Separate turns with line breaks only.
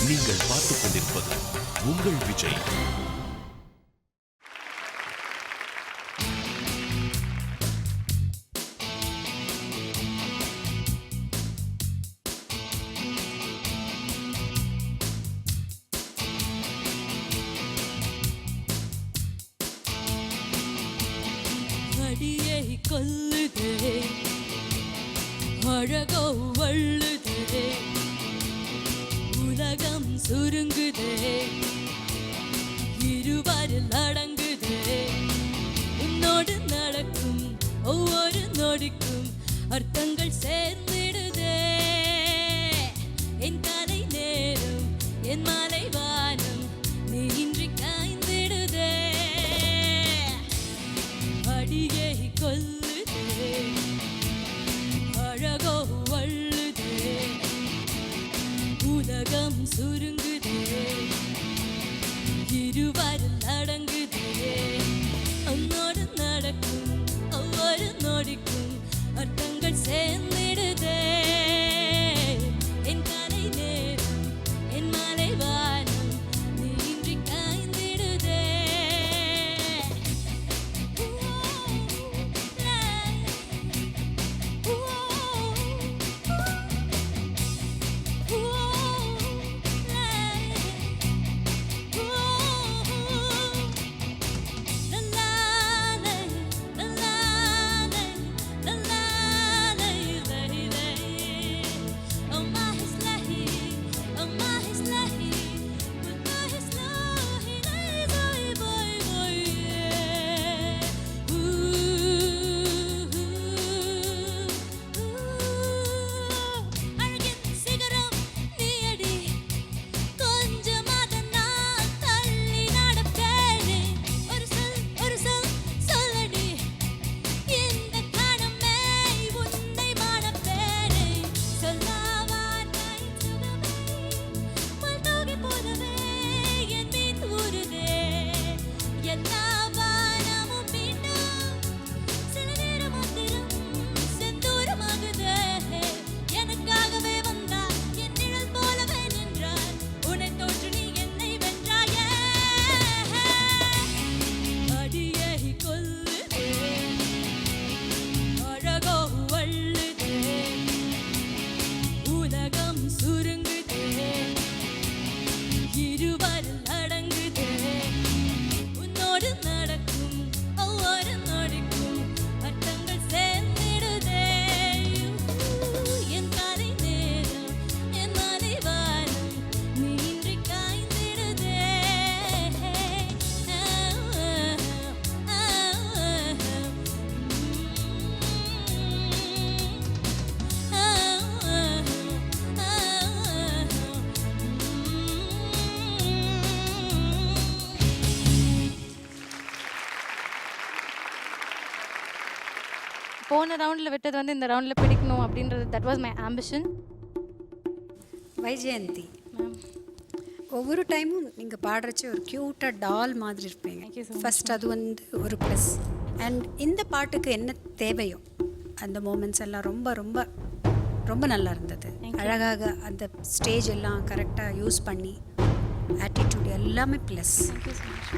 நீங்கள் பார்த்துக் கொண்டிருப்பது உங்கள் விஜய்.
அடியை கொல்லுதே அழகோ வள்ளுதே உலகம் சுருங்குதே இருவரில் அடங்குதே உன்னோடு நடக்கும் ஒவ்வொரு நொடிக்கும் அர்த்தங்கள் சேர்ந்திடுதே என் காலை நேரம் என் மாலை வானம் நீ இன்றி காய்ந்திடுதே அடியை கொல்லுதே அழகோ வள்ளுதே உலகம் சுருங்குதே இருவரில் அடங்குதே உன்னோடு நடக்கும் ஒவ்வொரு நொடிக்கும் அர்த்தங்கள் சேர்ந்திடுதே என் காலை நேரம் என் மாலை வானம் நீ இன்றி காய்ந்திடுதே
போன ரவுண்டில் விட்டது வந்து இந்த ரவுண்டில் பிடிக்கணும் அப்படின்றது that was my ambition.
Vyjayanthi ma'am, ஒவ்வொரு டைமும் நீங்கள் பாடுறச்சு ஒரு க்யூட்டாக டால் மாதிரி இருப்பீங்க. ஃபஸ்ட் அது வந்து ஒரு ப்ளஸ். அண்ட் இந்த பாட்டுக்கு என்ன தேவையோ அந்த மூமெண்ட்ஸ் எல்லாம் ரொம்ப ரொம்ப ரொம்ப நல்லா இருந்தது. அழகாக அந்த ஸ்டேஜ் எல்லாம் கரெக்டாக யூஸ் பண்ணி ஆட்டிடியூட் எல்லாமே ப்ளஸ்.
Thank you so much.